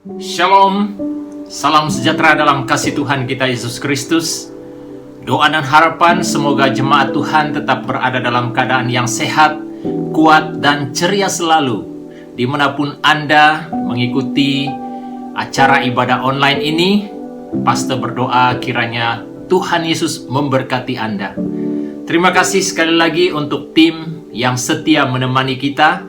Shalom, salam sejahtera dalam kasih Tuhan kita Yesus Kristus. Doa dan harapan semoga jemaat Tuhan tetap berada dalam keadaan yang sehat, kuat, dan ceria selalu dimanapun Anda mengikuti acara ibadah online ini. Pastor berdoa kiranya Tuhan Yesus memberkati Anda. Terima kasih sekali lagi untuk tim yang setia menemani kita,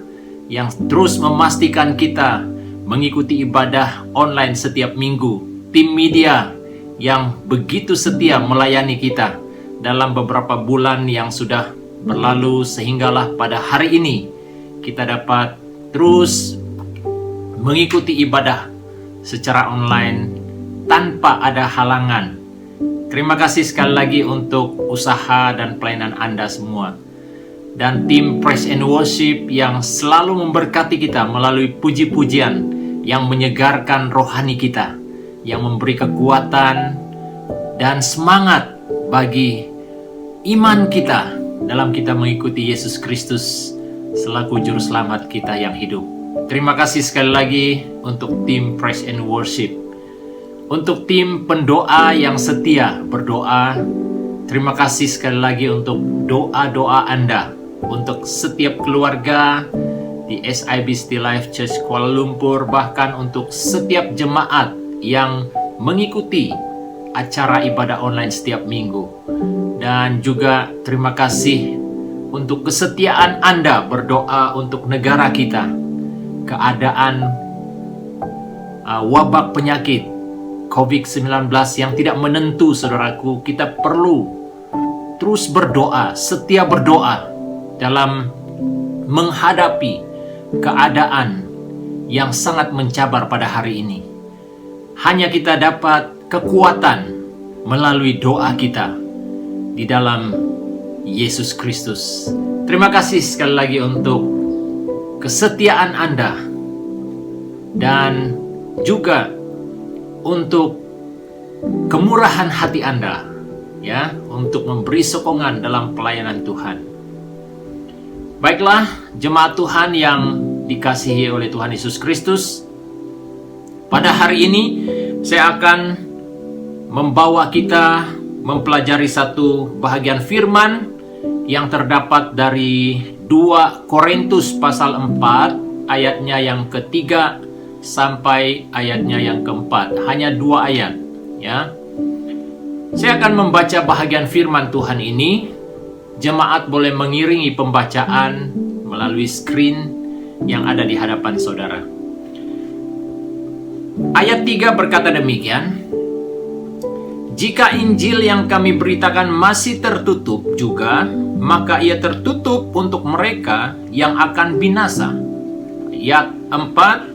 yang terus memastikan kita mengikuti ibadah online setiap minggu. Tim media yang begitu setia melayani kita dalam beberapa bulan yang sudah berlalu, sehinggalah pada hari ini kita dapat terus mengikuti ibadah secara online tanpa ada halangan. Terima kasih sekali lagi untuk usaha dan pelayanan Anda semua. Dan tim Praise and Worship yang selalu memberkati kita melalui puji-pujian yang menyegarkan rohani kita, yang memberi kekuatan dan semangat bagi iman kita dalam kita mengikuti Yesus Kristus selaku Juru Selamat kita yang hidup. Terima kasih sekali lagi untuk tim Praise and Worship. Untuk tim pendoa yang setia berdoa, terima kasih sekali lagi untuk doa-doa Anda, untuk setiap keluarga di SIB City Life Church Kuala Lumpur, bahkan untuk setiap jemaat yang mengikuti acara ibadah online setiap minggu. Dan juga terima kasih untuk kesetiaan Anda berdoa untuk negara kita. Keadaan wabak penyakit COVID-19 yang tidak menentu, saudaraku, kita perlu terus berdoa, setia berdoa dalam menghadapi keadaan yang sangat mencabar pada hari ini. Hanya kita dapat kekuatan melalui doa kita di dalam Yesus Kristus. Terima kasih sekali lagi untuk kesetiaan Anda dan juga untuk kemurahan hati Anda, ya, untuk memberi sokongan dalam pelayanan Tuhan. Baiklah, jemaat Tuhan yang dikasihi oleh Tuhan Yesus Kristus, pada hari ini saya akan membawa kita mempelajari satu bahagian firman yang terdapat dari 2 Korintus pasal 4 ayatnya yang ketiga sampai ayatnya yang keempat. Hanya 2 ayat, ya. Saya akan membaca bahagian firman Tuhan ini. Jemaat boleh mengiringi pembacaan melalui screen yang ada di hadapan saudara. Ayat 3 berkata demikian, "Jika Injil yang kami beritakan masih tertutup juga, maka ia tertutup untuk mereka yang akan binasa." Ayat 4,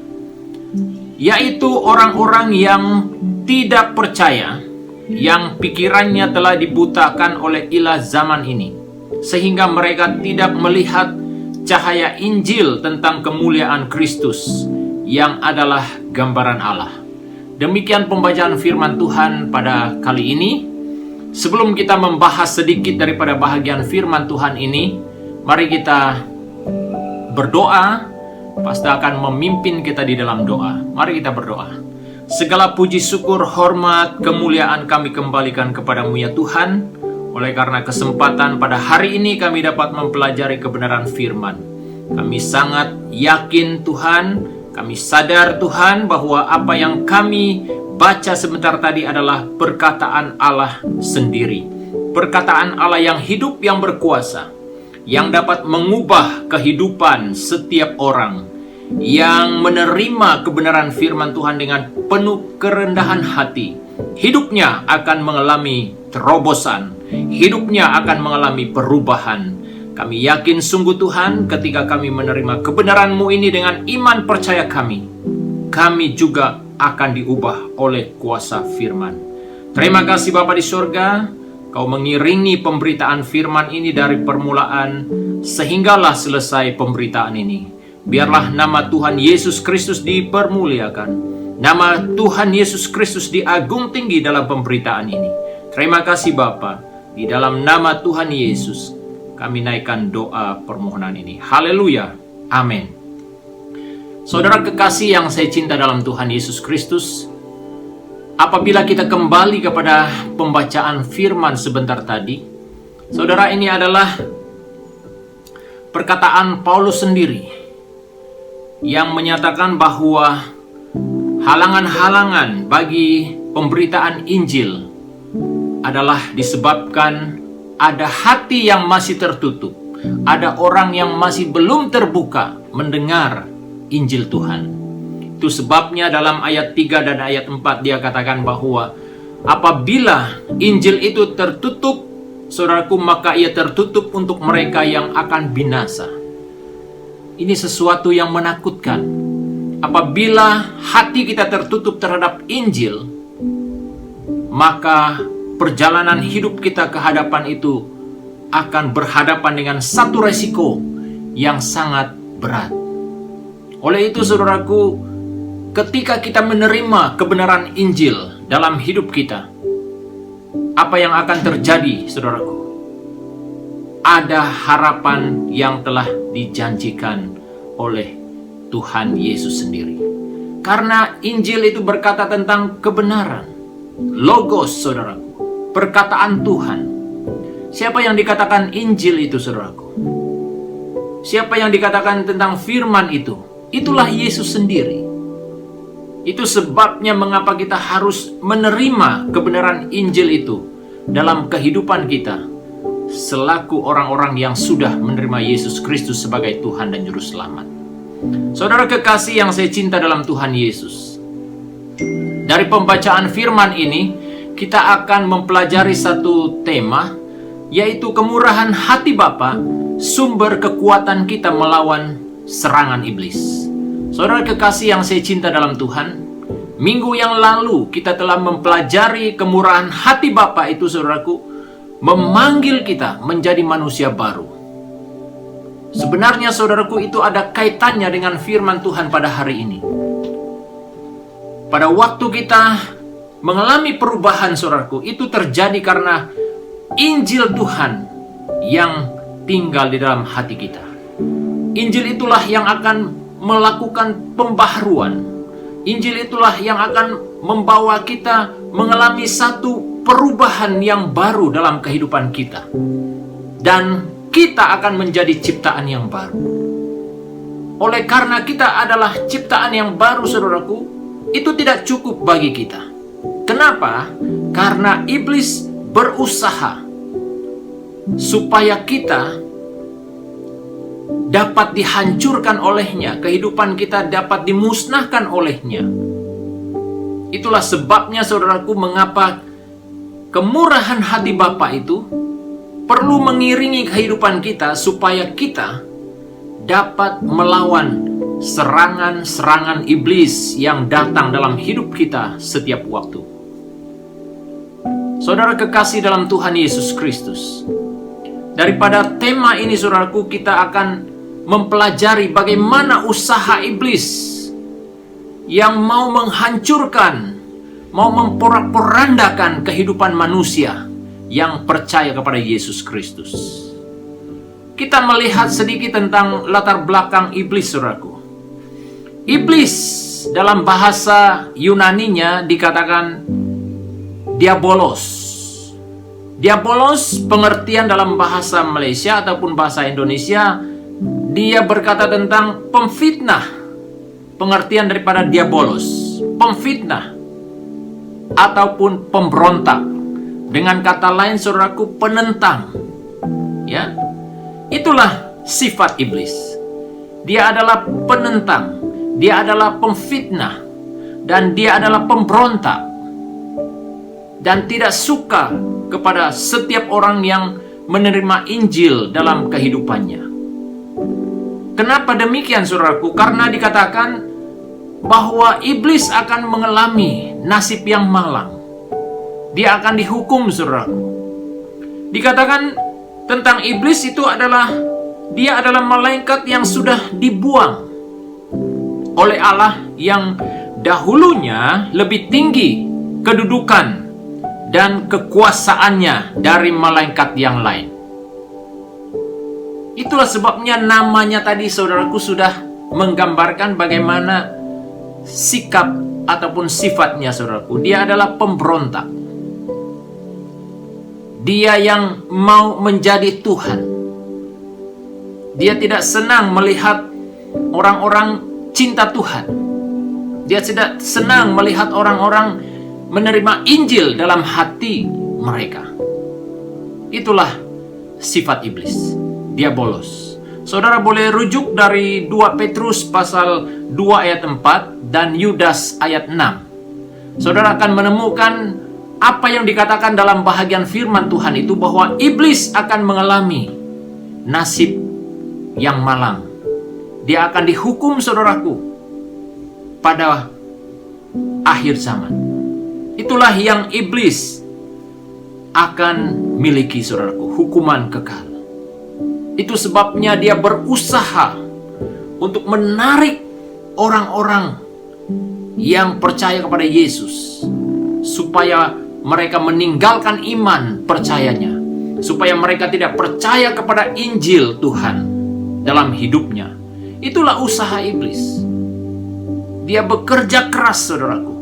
yaitu orang-orang yang tidak percaya, yang pikirannya telah dibutakan oleh ilah zaman ini, sehingga mereka tidak melihat cahaya Injil tentang kemuliaan Kristus yang adalah gambaran Allah. Demikian pembacaan firman Tuhan pada kali ini. Sebelum kita membahas sedikit daripada bahagian firman Tuhan ini, mari kita berdoa. Pastor akan memimpin kita di dalam doa. Mari kita berdoa. Segala puji, syukur, hormat, kemuliaan kami kembalikan kepadamu ya Tuhan. Oleh karena kesempatan pada hari ini kami dapat mempelajari kebenaran firman. Kami sangat yakin Tuhan, kami sadar Tuhan bahwa apa yang kami baca sebentar tadi adalah perkataan Allah sendiri. Perkataan Allah yang hidup, yang berkuasa, yang dapat mengubah kehidupan setiap orang yang menerima kebenaran firman Tuhan dengan penuh kerendahan hati. Hidupnya akan mengalami terobosan, hidupnya akan mengalami perubahan. Kami yakin sungguh Tuhan, ketika kami menerima kebenaran-Mu ini dengan iman percaya kami juga akan diubah oleh kuasa firman. Terima kasih Bapa di surga, Kau mengiringi pemberitaan firman ini dari permulaan sehinggalah selesai pemberitaan ini. Biarlah nama Tuhan Yesus Kristus dipermuliakan, nama Tuhan Yesus Kristus diagung tinggi dalam pemberitaan ini. Terima kasih Bapa, di dalam nama Tuhan Yesus kami naikkan doa permohonan ini. Haleluya, amin. Saudara kekasih yang saya cinta dalam Tuhan Yesus Kristus, apabila kita kembali kepada pembacaan firman sebentar tadi, saudara, ini adalah perkataan Paulus sendiri yang menyatakan bahwa halangan-halangan bagi pemberitaan Injil adalah disebabkan ada hati yang masih tertutup, ada orang yang masih belum terbuka mendengar Injil Tuhan. Itu sebabnya dalam ayat 3 dan ayat 4 dia katakan bahwa apabila Injil itu tertutup, saudaraku, maka ia tertutup untuk mereka yang akan binasa. Ini sesuatu yang menakutkan. Apabila hati kita tertutup terhadap Injil, maka perjalanan hidup kita ke hadapan itu akan berhadapan dengan satu resiko yang sangat berat. Oleh itu, saudaraku, ketika kita menerima kebenaran Injil dalam hidup kita, apa yang akan terjadi, saudaraku? Ada harapan yang telah dijanjikan oleh Tuhan Yesus sendiri. Karena Injil itu berkata tentang kebenaran. Logos, saudaraku. Perkataan Tuhan. Siapa yang dikatakan Injil itu, saudaraku? Siapa yang dikatakan tentang firman itu? Itulah Yesus sendiri. Itu sebabnya mengapa kita harus menerima kebenaran Injil itu dalam kehidupan kita selaku orang-orang yang sudah menerima Yesus Kristus sebagai Tuhan dan Juru Selamat. Saudara kekasih yang saya cinta dalam Tuhan Yesus, dari pembacaan firman ini kita akan mempelajari satu tema, yaitu kemurahan hati Bapa, sumber kekuatan kita melawan serangan iblis. Saudara kekasih yang saya cinta dalam Tuhan, minggu yang lalu kita telah mempelajari kemurahan hati Bapa itu, saudaraku, memanggil kita menjadi manusia baru. Sebenarnya, saudaraku, itu ada kaitannya dengan firman Tuhan pada hari ini. Pada waktu kita mengalami perubahan, saudaraku, itu terjadi karena Injil Tuhan yang tinggal di dalam hati kita. Injil itulah yang akan melakukan pembaharuan. Injil itulah yang akan membawa kita mengalami satu perubahan yang baru dalam kehidupan kita. Dan kita akan menjadi ciptaan yang baru. Oleh karena kita adalah ciptaan yang baru, saudaraku, itu tidak cukup bagi kita. Kenapa? Karena iblis berusaha supaya kita dapat dihancurkan olehnya, kehidupan kita dapat dimusnahkan olehnya. Itulah sebabnya, saudaraku, mengapa kemurahan hati Bapa itu perlu mengiringi kehidupan kita supaya kita dapat melawan serangan-serangan iblis yang datang dalam hidup kita setiap waktu. Saudara kekasih dalam Tuhan Yesus Kristus, daripada tema ini, saudaraku, kita akan mempelajari bagaimana usaha iblis yang mau menghancurkan, mau memporak-porandakan kehidupan manusia yang percaya kepada Yesus Kristus. Kita melihat sedikit tentang latar belakang iblis, saudaraku. Iblis dalam bahasa Yunaninya dikatakan diabolos. Diabolos pengertian dalam bahasa Malaysia ataupun bahasa Indonesia, dia berkata tentang pemfitnah. Pengertian daripada diabolos, pemfitnah ataupun pemberontak. Dengan kata lain, saudaraku, penentang. Ya, itulah sifat iblis. Dia adalah penentang, dia adalah pemfitnah, dan dia adalah pemberontak. Dan tidak suka kepada setiap orang yang menerima Injil dalam kehidupannya. Kenapa demikian, saudaraku? Karena dikatakan bahwa iblis akan mengalami nasib yang malang. Dia akan dihukum, saudaraku. Dikatakan tentang iblis itu adalah dia adalah malaikat yang sudah dibuang oleh Allah, yang dahulunya lebih tinggi kedudukan dan kekuasaannya dari malaikat yang lain. Itulah sebabnya namanya tadi, saudaraku, sudah menggambarkan bagaimana sikap ataupun sifatnya, saudaraku. Dia adalah pemberontak. Dia yang mau menjadi Tuhan. Dia tidak senang melihat orang-orang cinta Tuhan. Dia tidak senang melihat orang-orang menerima Injil dalam hati mereka. Itulah sifat iblis. Dia bolos. Saudara boleh rujuk dari 2 Petrus pasal 2 ayat 4 dan Yudas ayat 6. Saudara akan menemukan apa yang dikatakan dalam bahagian firman Tuhan itu, bahwa iblis akan mengalami nasib yang malang. Dia akan dihukum, saudaraku, pada akhir zaman. Itulah yang iblis akan miliki, saudaraku, hukuman kekal. Itu sebabnya dia berusaha untuk menarik orang-orang yang percaya kepada Yesus, supaya mereka meninggalkan iman percayanya, supaya mereka tidak percaya kepada Injil Tuhan dalam hidupnya. Itulah usaha iblis. Dia bekerja keras, saudaraku.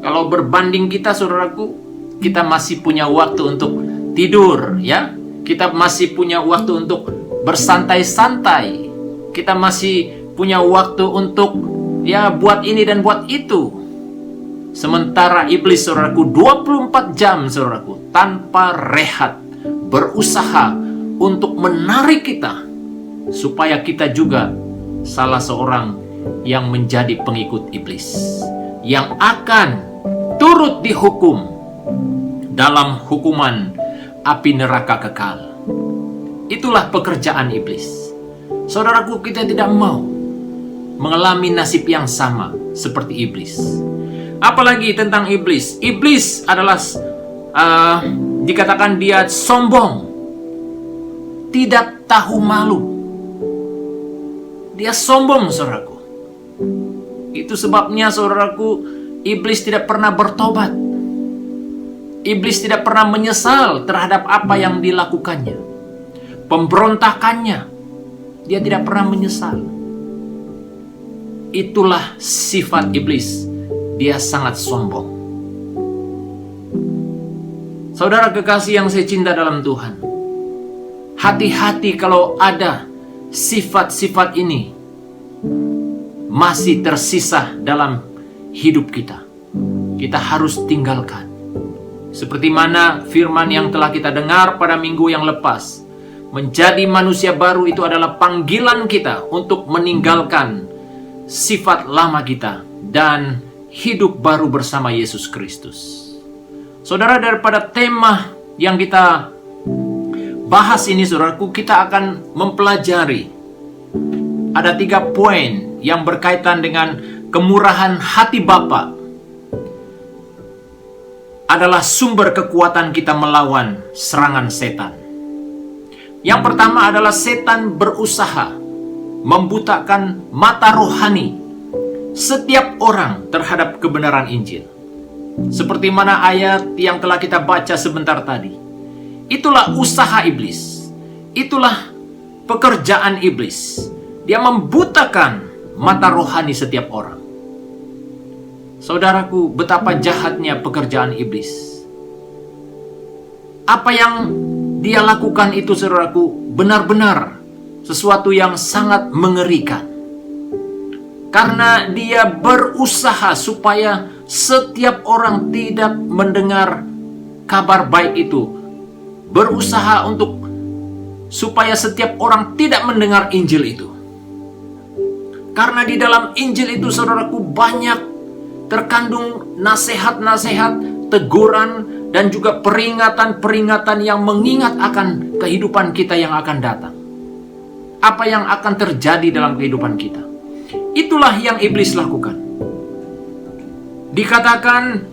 Kalau berbanding kita, saudaraku, kita masih punya waktu untuk tidur, ya. Kita masih punya waktu untuk bersantai-santai. Kita masih punya waktu untuk buat ini dan buat itu. Sementara iblis, saudaraku, 24 jam, saudaraku, tanpa rehat berusaha untuk menarik kita supaya kita juga salah seorang yang menjadi pengikut iblis, yang akan turut dihukum dalam hukuman api neraka kekal. Itulah pekerjaan iblis. Saudaraku, kita tidak mau mengalami nasib yang sama seperti iblis. Apalagi tentang iblis. Iblis adalah dikatakan dia sombong, tidak tahu malu. Dia sombong, saudaraku. Itu sebabnya, saudaraku, iblis tidak pernah bertobat. Iblis tidak pernah menyesal terhadap apa yang dilakukannya. Pemberontakannya, dia tidak pernah menyesal. Itulah sifat iblis. Dia sangat sombong. Saudara kekasih yang saya cinta dalam Tuhan, hati-hati kalau ada sifat-sifat ini masih tersisa dalam hidup kita. Kita harus tinggalkan. Seperti mana firman yang telah kita dengar pada minggu yang lepas, menjadi manusia baru itu adalah panggilan kita untuk meninggalkan sifat lama kita dan hidup baru bersama Yesus Kristus. Saudara, daripada tema yang kita bahas ini, saudaraku, kita akan mempelajari ada 3 poin yang berkaitan dengan kemurahan hati Bapa adalah sumber kekuatan kita melawan serangan setan. Yang pertama adalah setan berusaha membutakan mata rohani setiap orang terhadap kebenaran Injil. Seperti mana ayat yang telah kita baca sebentar tadi. Itulah usaha iblis. Itulah pekerjaan iblis. Dia membutakan mata rohani setiap orang. Saudaraku, betapa jahatnya pekerjaan iblis. Apa yang dia lakukan itu, saudaraku, benar-benar sesuatu yang sangat mengerikan. Karena dia berusaha supaya setiap orang tidak mendengar kabar baik itu. Berusaha untuk supaya setiap orang tidak mendengar Injil itu. Karena di dalam Injil itu, saudaraku, banyak terkandung nasihat-nasihat, teguran, dan juga peringatan-peringatan yang mengingat akan kehidupan kita yang akan datang. Apa yang akan terjadi dalam kehidupan kita. Itulah yang iblis lakukan. Dikatakan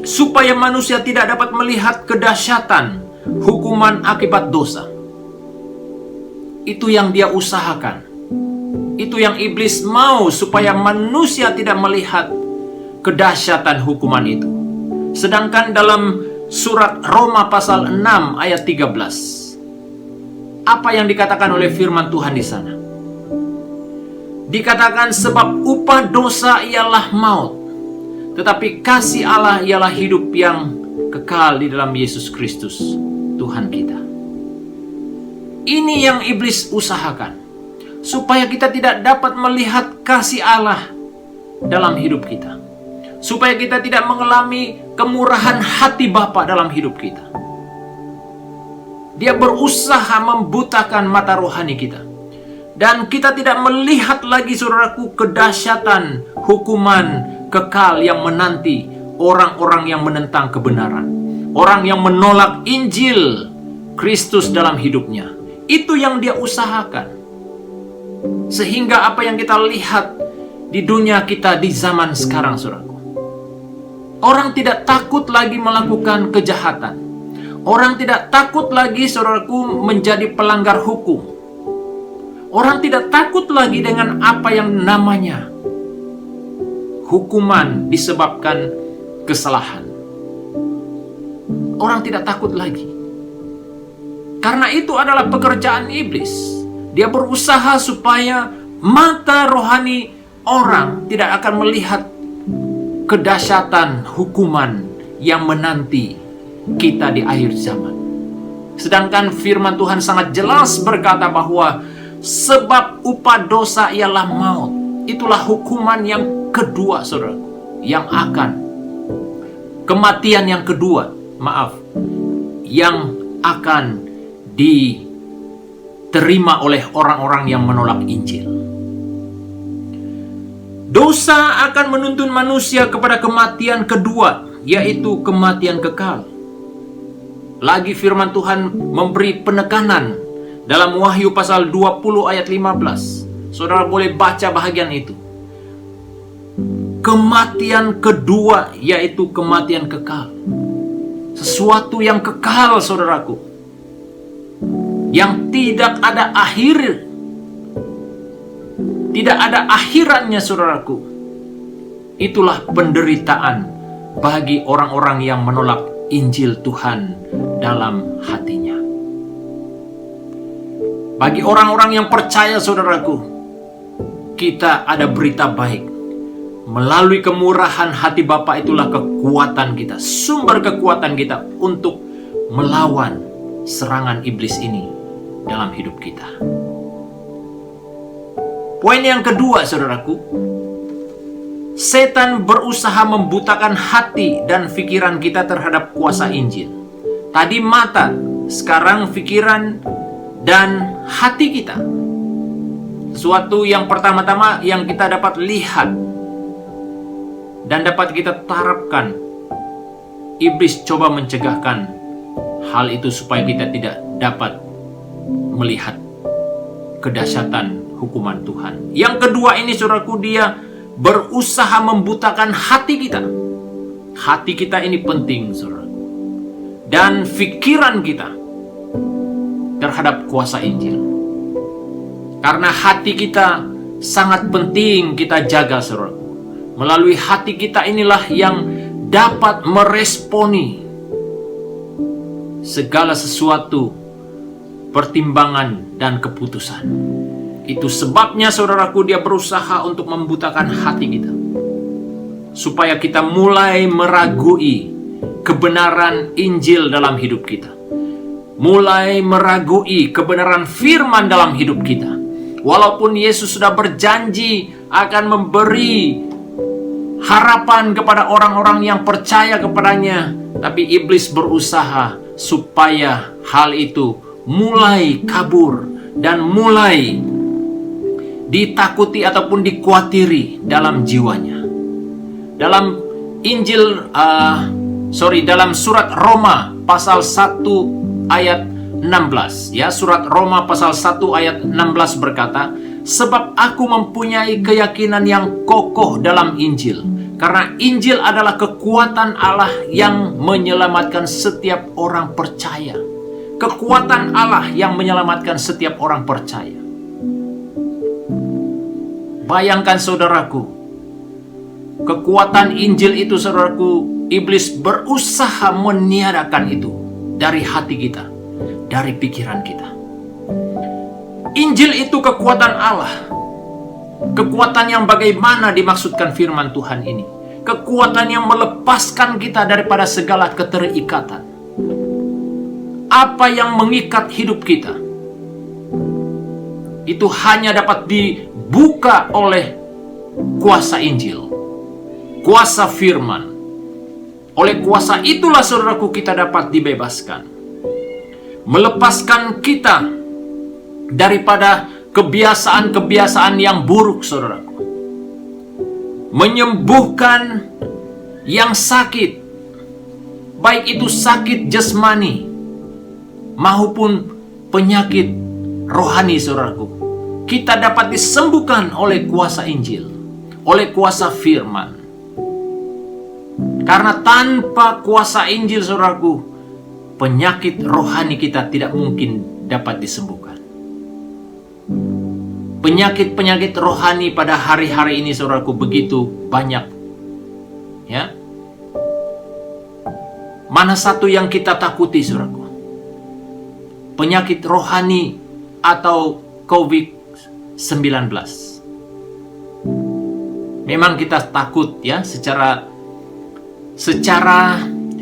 supaya manusia tidak dapat melihat kedahsyatan hukuman akibat dosa. Itu yang dia usahakan. Itu yang iblis mau, supaya manusia tidak melihat kedahsyatan hukuman itu. Sedangkan dalam surat Roma pasal 6 ayat 13, apa yang dikatakan oleh firman Tuhan di sana? Dikatakan sebab upah dosa ialah maut, tetapi kasih Allah ialah hidup yang kekal di dalam Yesus Kristus, Tuhan kita. Ini yang iblis usahakan, supaya kita tidak dapat melihat kasih Allah dalam hidup kita, supaya kita tidak mengalami kemurahan hati Bapa dalam hidup kita. Dia berusaha membutakan mata rohani kita, dan kita tidak melihat lagi, saudaraku, kedahsyatan hukuman kekal yang menanti orang-orang yang menentang kebenaran, orang yang menolak Injil Kristus dalam hidupnya. Itu yang dia usahakan. Sehingga apa yang kita lihat di dunia kita di zaman sekarang, saudaraku, orang tidak takut lagi melakukan kejahatan. Orang tidak takut lagi, saudaraku, menjadi pelanggar hukum. Orang tidak takut lagi dengan apa yang namanya hukuman disebabkan kesalahan. Orang tidak takut lagi. Karena itu adalah pekerjaan iblis. Dia berusaha supaya mata rohani orang tidak akan melihat kedahsyatan hukuman yang menanti kita di akhir zaman. Sedangkan firman Tuhan sangat jelas berkata bahwa sebab upah dosa ialah maut. Itulah hukuman yang kedua, saudara, yang akan, kematian yang kedua, yang akan diterima oleh orang-orang yang menolak Injil. Dosa akan menuntun manusia kepada kematian kedua, yaitu kematian kekal. Lagi firman Tuhan memberi penekanan dalam Wahyu pasal 20 ayat 15. Saudara boleh baca bahagian itu. Kematian kedua yaitu kematian kekal. Sesuatu yang kekal, saudaraku, yang tidak ada akhir, tidak ada akhirannya, saudaraku. Itulah penderitaan bagi orang-orang yang menolak Injil Tuhan dalam hatinya. Bagi orang-orang yang percaya, saudaraku, kita ada berita baik. Melalui kemurahan hati Bapa itulah kekuatan kita, sumber kekuatan kita untuk melawan serangan iblis ini dalam hidup kita. Poin yang kedua, saudaraku, setan berusaha membutakan hati dan pikiran kita terhadap kuasa Injil. Tadi mata, sekarang pikiran dan hati kita. Sesuatu yang pertama-tama yang kita dapat lihat dan dapat kita terapkan. Iblis coba mencegahkan hal itu supaya kita tidak dapat melihat kedahsyatan hukuman Tuhan. Yang kedua ini, saudaraku, dia berusaha membutakan hati kita. Hati kita ini penting, saudara. Dan pikiran kita terhadap kuasa Injil. Karena hati kita sangat penting kita jaga, saudara. Melalui hati kita inilah yang dapat meresponi segala sesuatu, pertimbangan dan keputusan. Itu sebabnya, saudaraku, dia berusaha untuk membutakan hati kita, supaya kita mulai meragui kebenaran Injil dalam hidup kita, mulai meragui kebenaran firman dalam hidup kita. Walaupun Yesus sudah berjanji akan memberi harapan kepada orang-orang yang percaya kepadanya, tapi iblis berusaha supaya hal itu mulai kabur dan mulai ditakuti ataupun dikhawatiri dalam jiwanya. Dalam dalam surat Roma pasal 1 ayat 16, ya, surat Roma pasal 1 ayat 16 berkata, sebab aku mempunyai keyakinan yang kokoh dalam Injil, karena Injil adalah kekuatan Allah yang menyelamatkan setiap orang percaya. Kekuatan Allah yang menyelamatkan setiap orang percaya. Bayangkan, saudaraku, kekuatan Injil itu, saudaraku, iblis berusaha meniadakan itu dari hati kita, dari pikiran kita. Injil itu kekuatan Allah Kekuatan yang bagaimana dimaksudkan firman Tuhan ini? Kekuatan yang melepaskan kita daripada segala keterikatan. Apa yang mengikat hidup kita? Itu hanya dapat dibuka oleh kuasa Injil, kuasa firman. Oleh kuasa itulah saudaraku kita dapat dibebaskan. Melepaskan kita daripada kebiasaan-kebiasaan yang buruk, saudaraku. Menyembuhkan yang sakit, baik itu sakit jasmani maupun penyakit rohani, saudaraku. Kita dapat disembuhkan oleh kuasa Injil, oleh kuasa firman. Karena tanpa kuasa Injil, saudaraku, penyakit rohani kita tidak mungkin dapat disembuhkan. Penyakit-penyakit rohani pada hari-hari ini, saudaraku, begitu banyak. Ya. Mana satu yang kita takuti, saudaraku? Penyakit rohani atau COVID-19. Memang kita takut ya, secara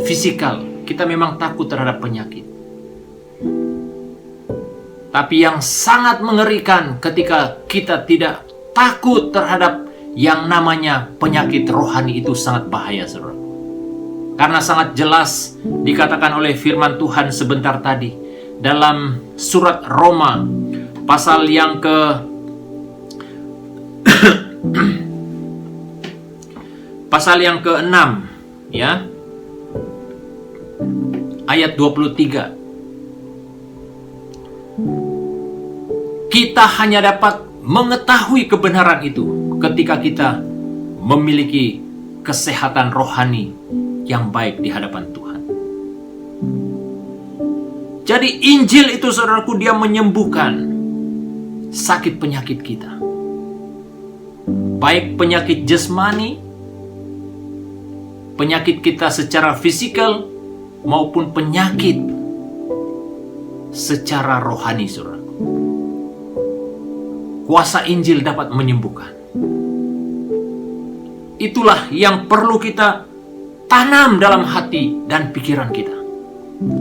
fisikal kita memang takut terhadap penyakit. Tapi yang sangat mengerikan ketika kita tidak takut terhadap yang namanya penyakit rohani, itu sangat bahaya, saudara. Karena sangat jelas dikatakan oleh firman Tuhan sebentar tadi dalam surat Roma pasal yang pasal yang ke-6 ya, ayat 23. Kita hanya dapat mengetahui kebenaran itu ketika kita memiliki kesehatan rohani yang baik di hadapan Tuhan. Jadi Injil itu, saudaraku, dia menyembuhkan sakit penyakit kita. Baik penyakit jasmani, penyakit kita secara fisikal, maupun penyakit secara rohani, saudara. Kuasa Injil dapat menyembuhkan. Itulah yang perlu kita tanam dalam hati dan pikiran kita.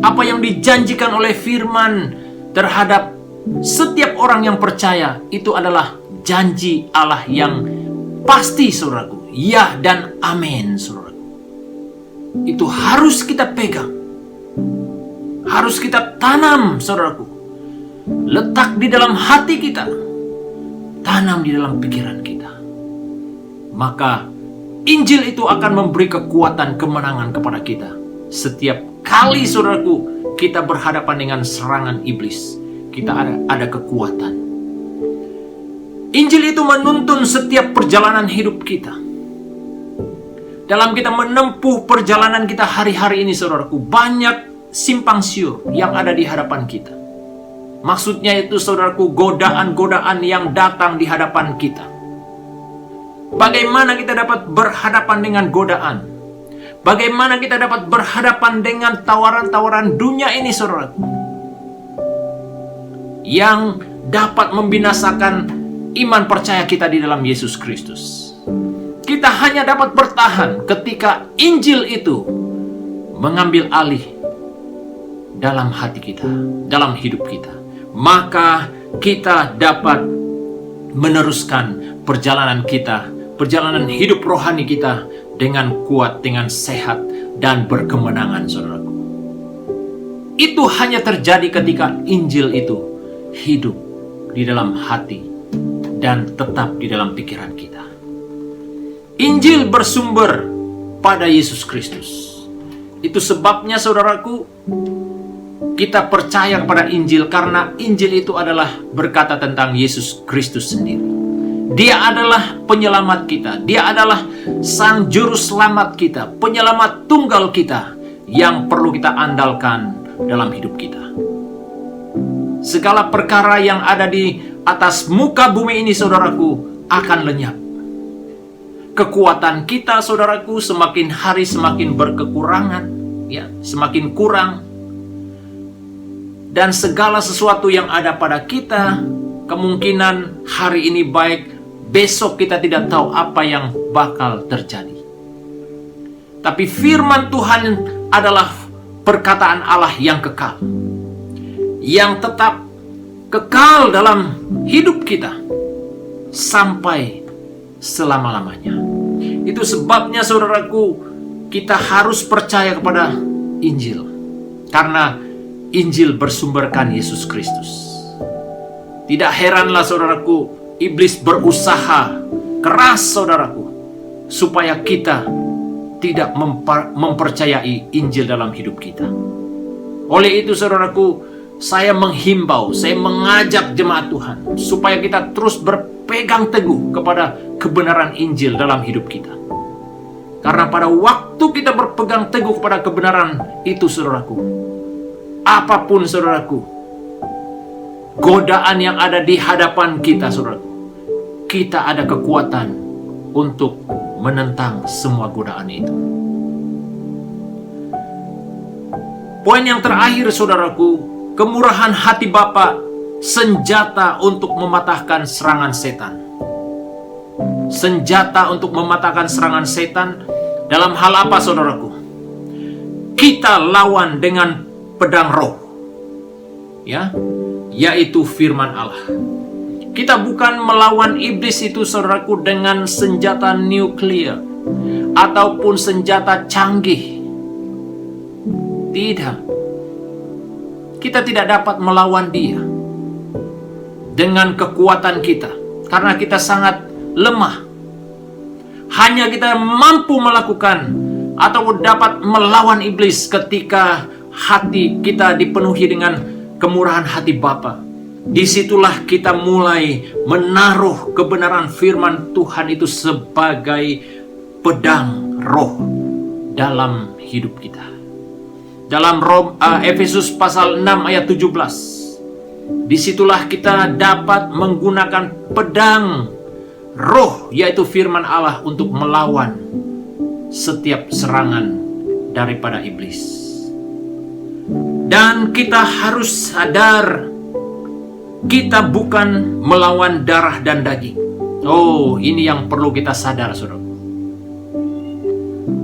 Apa yang dijanjikan oleh firman terhadap setiap orang yang percaya, itu adalah janji Allah yang pasti, saudaraku. Ya dan amin, saudaraku. Itu harus kita pegang. Harus kita tanam, saudaraku. Letak di dalam hati kita. Tanam di dalam pikiran kita. Maka Injil itu akan memberi kekuatan kemenangan kepada kita. Setiap kali, saudaraku, kita berhadapan dengan serangan iblis, kita ada kekuatan. Injil itu menuntun setiap perjalanan hidup kita. Dalam kita menempuh perjalanan kita hari-hari ini, saudaraku, banyak simpang siur yang ada di hadapan kita. Maksudnya itu, saudaraku, godaan-godaan yang datang di hadapan kita. Bagaimana kita dapat berhadapan dengan godaan? Bagaimana kita dapat berhadapan dengan tawaran-tawaran dunia ini, saudaraku, yang dapat membinasakan iman percaya kita di dalam Yesus Kristus? Kita hanya dapat bertahan ketika Injil itu mengambil alih dalam hati kita, dalam hidup kita. Maka kita dapat meneruskan perjalanan kita, perjalanan hidup rohani kita dengan kuat, dengan sehat, dan berkemenangan, saudaraku. Itu hanya terjadi ketika Injil itu hidup di dalam hati dan tetap di dalam pikiran kita. Injil bersumber pada Yesus Kristus. Itu sebabnya, saudaraku, kita percaya kepada Injil karena Injil itu adalah berkata tentang Yesus Kristus sendiri. Dia adalah penyelamat kita. Dia adalah Sang Juru Selamat kita, penyelamat tunggal kita yang perlu kita andalkan dalam hidup kita. Segala perkara yang ada di atas muka bumi ini, saudaraku, akan lenyap. Kekuatan kita, saudaraku, semakin hari semakin berkekurangan, ya, semakin kurang. Dan segala sesuatu yang ada pada kita, kemungkinan hari ini baik, besok kita tidak tahu apa yang bakal terjadi. Tapi firman Tuhan adalah perkataan Allah yang kekal, yang tetap kekal dalam hidup kita sampai selama-lamanya. Itu sebabnya saudaraku, kita harus percaya kepada Injil, karena Injil bersumberkan Yesus Kristus. Tidak heranlah saudaraku, iblis berusaha keras saudaraku, supaya kita tidak mempercayai Injil dalam hidup kita. Oleh itu saudaraku, saya menghimbau, saya mengajak jemaat Tuhan supaya kita terus berpegang teguh kepada kebenaran Injil dalam hidup kita. Karena pada waktu kita berpegang teguh kepada kebenaran itu saudaraku, apapun saudaraku, godaan yang ada di hadapan kita saudaraku, kita ada kekuatan untuk menentang semua godaan itu. Poin yang terakhir saudaraku, kemurahan hati Bapa, senjata untuk mematahkan serangan setan. Senjata untuk mematahkan serangan setan dalam hal apa saudaraku? Kita lawan dengan pedang roh, ya, yaitu firman Allah. Kita bukan melawan iblis itu saudaraku dengan senjata nuklir ataupun senjata canggih. Tidak. Kita tidak dapat melawan dia dengan kekuatan kita, karena kita sangat lemah. Hanya kita mampu melakukan atau dapat melawan iblis ketika hati kita dipenuhi dengan kemurahan hati Bapa. Disitulah kita mulai menaruh kebenaran firman Tuhan itu sebagai pedang roh dalam hidup kita. Dalam Efesus pasal 6 ayat 17, disitulah kita dapat menggunakan pedang roh, yaitu firman Allah, untuk melawan setiap serangan daripada iblis. Dan kita harus sadar, kita bukan melawan darah dan daging. Oh, ini yang perlu kita sadar, saudara.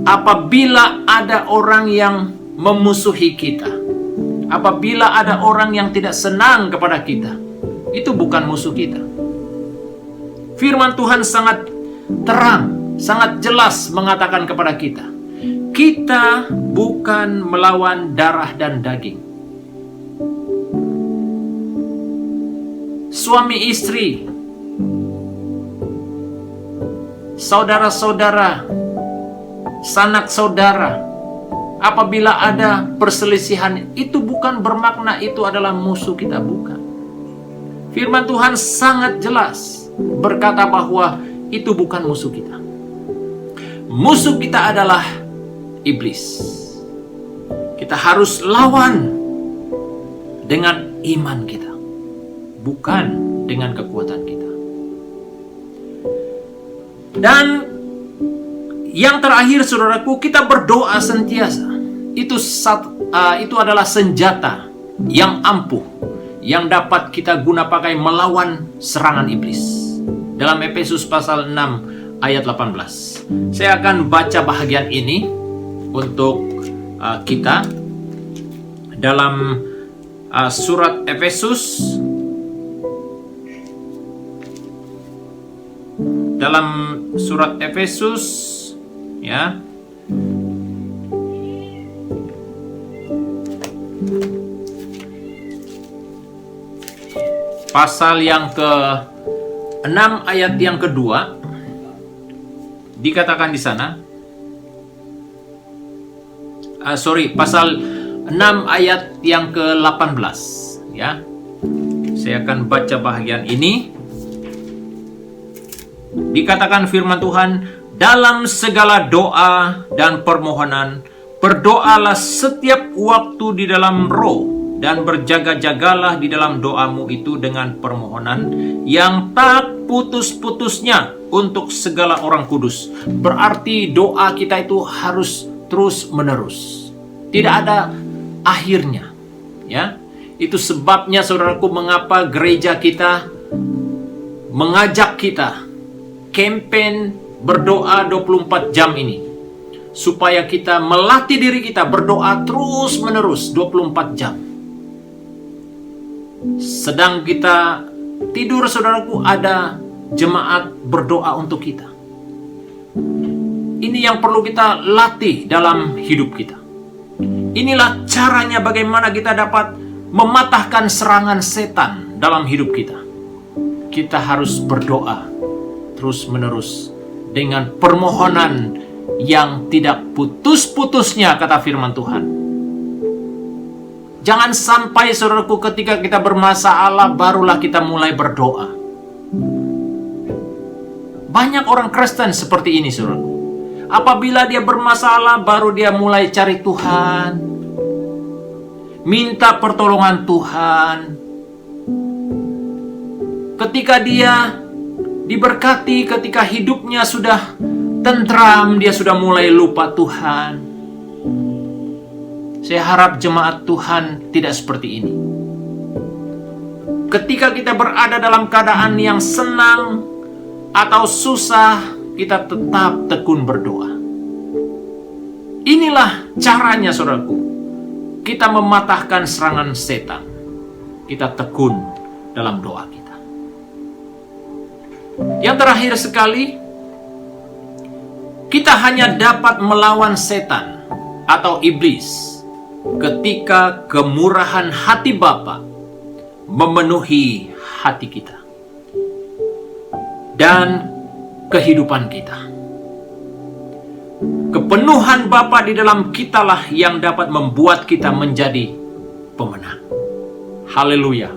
Apabila ada orang yang memusuhi kita, apabila ada orang yang tidak senang kepada kita, itu bukan musuh kita. Firman Tuhan sangat terang, sangat jelas mengatakan kepada kita, kita bukan melawan darah dan daging. Suami istri, saudara-saudara, sanak saudara, apabila ada perselisihan, itu bukan bermakna itu adalah musuh kita, bukan. Firman Tuhan sangat jelas berkata bahwa itu bukan musuh kita. Musuh kita adalah iblis. Kita harus lawan dengan iman kita, bukan dengan kekuatan kita. Dan yang terakhir saudaraku, kita berdoa sentiasa. Itu adalah senjata yang ampuh, yang dapat kita guna pakai melawan serangan iblis. Dalam Efesus pasal 6 ayat 18. Saya akan baca bahagian ini untuk kita dalam surat Efesus, ya, pasal yang ke-6 ayat yang kedua, dikatakan di sana, pasal 6 ayat yang ke-18, ya. Saya akan baca bahagian ini. Dikatakan firman Tuhan, dalam segala doa dan permohonan, berdoalah setiap waktu di dalam roh, dan berjaga-jagalah di dalam doamu itu dengan permohonan yang tak putus-putusnya untuk segala orang kudus. Berarti doa kita itu harus terus-menerus, tidak ada akhirnya, ya. Itu sebabnya saudaraku, mengapa gereja kita mengajak kita campaign berdoa 24 jam ini, supaya kita melatih diri kita berdoa terus menerus 24 jam. Sedang kita tidur, saudaraku, ada jemaat berdoa untuk kita. Ini yang perlu kita latih dalam hidup kita. Inilah caranya bagaimana kita dapat mematahkan serangan setan dalam hidup kita. Kita harus berdoa terus-menerus dengan permohonan yang tidak putus-putusnya, kata firman Tuhan. Jangan sampai, saudaraku, ketika kita bermasalah barulah kita mulai berdoa. Banyak orang Kristen seperti ini, saudaraku. Apabila dia bermasalah baru dia mulai cari Tuhan, minta pertolongan Tuhan. Ketika dia diberkati, ketika hidupnya sudah tentram, dia sudah mulai lupa Tuhan. Saya harap jemaat Tuhan tidak seperti ini. Ketika kita berada dalam keadaan yang senang atau susah, kita tetap tekun berdoa. Inilah caranya, saudaraku, kita mematahkan serangan setan. Kita tekun dalam doa kita. Yang terakhir sekali, kita hanya dapat melawan setan atau iblis ketika kemurahan hati Bapa memenuhi hati kita dan kehidupan kita. Kepenuhan Bapa di dalam kitalah yang dapat membuat kita menjadi pemenang. Haleluya.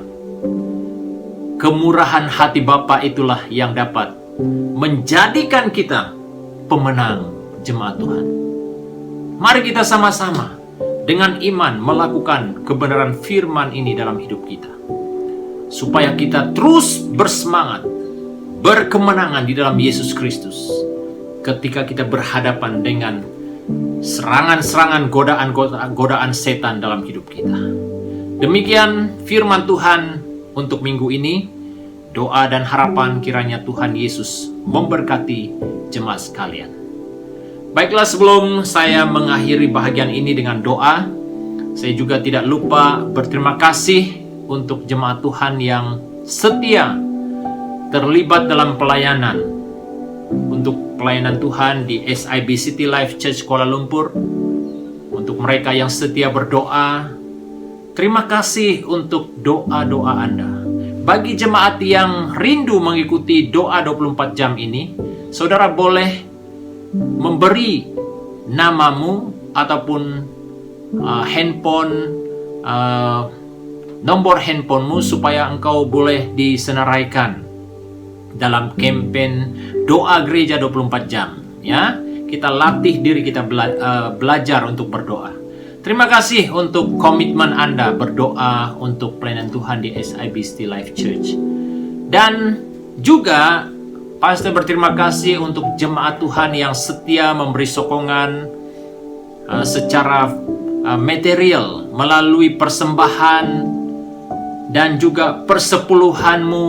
Kemurahan hati Bapa itulah yang dapat menjadikan kita pemenang, jemaat Tuhan. Mari kita sama-sama dengan iman melakukan kebenaran firman ini dalam hidup kita, supaya kita terus bersemangat, berkemenangan di dalam Yesus Kristus ketika kita berhadapan dengan serangan-serangan godaan setan dalam hidup kita. Demikian firman Tuhan untuk minggu ini. Doa dan harapan kiranya Tuhan Yesus memberkati jemaat sekalian. Baiklah, sebelum saya mengakhiri bahagian ini dengan doa, saya juga tidak lupa berterima kasih untuk jemaat Tuhan yang setia terlibat dalam pelayanan, untuk pelayanan Tuhan di SIB City Life Church Kuala Lumpur. Untuk mereka yang setia berdoa, terima kasih untuk doa-doa Anda. Bagi jemaat yang rindu mengikuti doa 24 jam ini, saudara boleh memberi namamu ataupun nomor handphonemu supaya engkau boleh disenaraikan dalam campaign doa gereja 24 jam, ya. Kita latih diri kita belajar untuk berdoa. Terima kasih untuk komitmen Anda berdoa untuk pelayanan Tuhan di SIB City Life Church. Dan juga pastor berterima kasih untuk jemaat Tuhan yang setia memberi sokongan secara material melalui persembahan dan juga persepuluhanmu,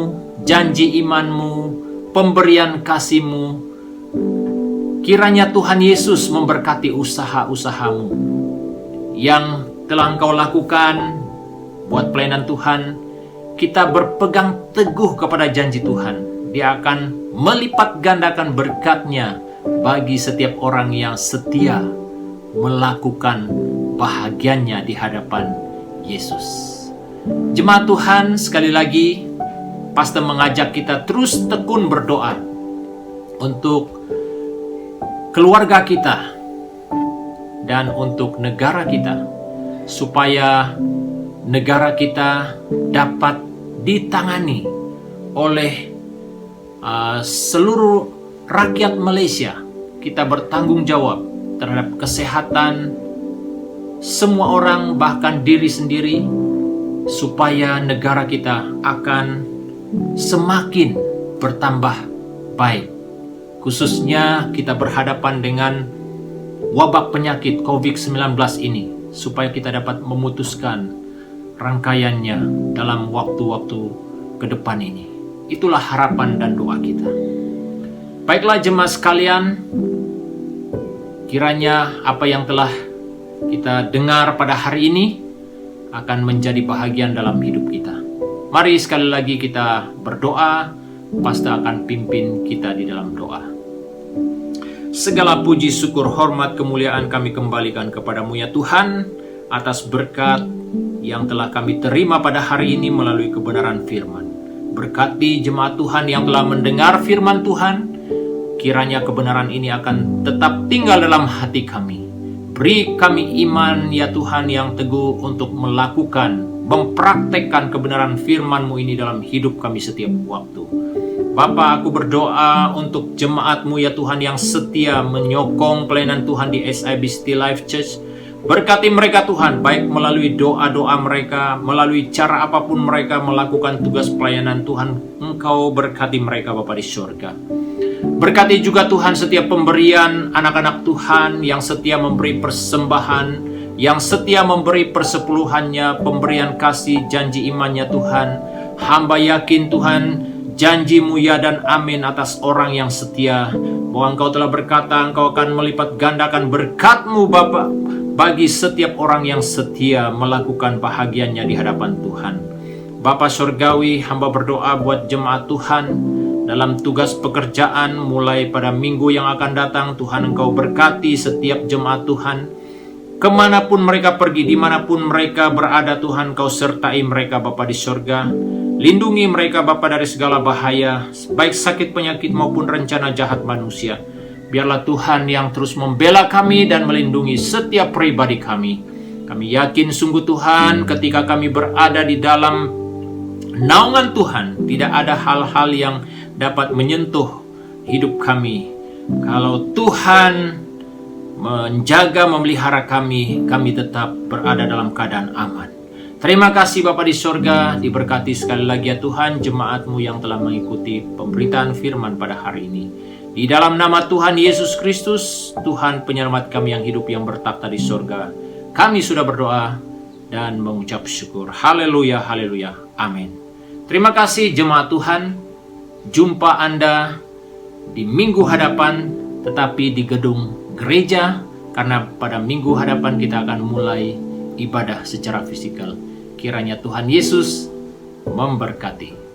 janji imanmu, pemberian kasihmu. Kiranya Tuhan Yesus memberkati usaha-usahamu yang telah engkau lakukan buat pelayanan Tuhan. Kita berpegang teguh kepada janji Tuhan. Dia akan melipat gandakan berkat-Nya bagi setiap orang yang setia melakukan bahagiannya di hadapan Yesus. Jemaat Tuhan, sekali lagi pastor mengajak kita terus tekun berdoa untuk keluarga kita dan untuk negara kita, supaya negara kita dapat ditangani oleh seluruh rakyat Malaysia. Kita bertanggung jawab terhadap kesehatan semua orang, bahkan diri sendiri, supaya negara kita akan semakin bertambah baik. Khususnya kita berhadapan dengan wabak penyakit COVID-19 ini, supaya kita dapat memutuskan rangkaiannya dalam waktu-waktu ke depan ini. Itulah harapan dan doa kita. Baiklah jemaat sekalian, kiranya apa yang telah kita dengar pada hari ini akan menjadi bahagian dalam hidup kita. Mari sekali lagi kita berdoa, Pastor akan pimpin kita di dalam doa. Segala puji, syukur, hormat, kemuliaan kami kembalikan kepadamu ya Tuhan, atas berkat yang telah kami terima pada hari ini melalui kebenaran firman. Berkati jemaat Tuhan yang telah mendengar firman Tuhan, kiranya kebenaran ini akan tetap tinggal dalam hati kami. Beri kami iman ya Tuhan yang teguh untuk melakukan, mempraktekkan kebenaran firman-Mu ini dalam hidup kami setiap waktu. Bapa, aku berdoa untuk jemaat-Mu ya Tuhan yang setia menyokong pelayanan Tuhan di SIB City Life Church. Berkati mereka Tuhan, baik melalui doa-doa mereka, melalui cara apapun mereka melakukan tugas pelayanan Tuhan. Engkau berkati mereka Bapa di surga. Berkati juga Tuhan setiap pemberian anak-anak Tuhan yang setia memberi persembahan, yang setia memberi persepuluhannya, pemberian kasih, janji imannya Tuhan. Hamba yakin Tuhan, janji-Mu ya dan amin atas orang yang setia, bahwa Engkau telah berkata Engkau akan melipat gandakan berkat-Mu Bapa bagi setiap orang yang setia melakukan bahagiannya di hadapan Tuhan. Bapa Surgawi, hamba berdoa buat jemaat Tuhan dalam tugas pekerjaan mulai pada minggu yang akan datang. Tuhan, Engkau berkati setiap jemaat Tuhan. Kemanapun mereka pergi, dimanapun mereka berada Tuhan, Engkau sertai mereka Bapa di surga. Lindungi mereka Bapa dari segala bahaya, baik sakit penyakit maupun rencana jahat manusia. Biarlah Tuhan yang terus membela kami dan melindungi setiap pribadi kami. Kami yakin sungguh Tuhan, ketika kami berada di dalam naungan Tuhan, tidak ada hal-hal yang dapat menyentuh hidup kami. Kalau Tuhan menjaga, memelihara kami, kami tetap berada dalam keadaan aman. Terima kasih Bapa di surga, diberkati sekali lagi ya Tuhan jemaat-Mu yang telah mengikuti pemberitaan firman pada hari ini. Di dalam nama Tuhan Yesus Kristus, Tuhan penyelamat kami yang hidup yang bertakhta di surga, kami sudah berdoa dan mengucap syukur. Haleluya, haleluya, amin. Terima kasih jemaat Tuhan. Jumpa Anda di minggu hadapan, tetapi di gedung gereja, karena pada minggu hadapan kita akan mulai ibadah secara fisikal. Kiranya Tuhan Yesus memberkati.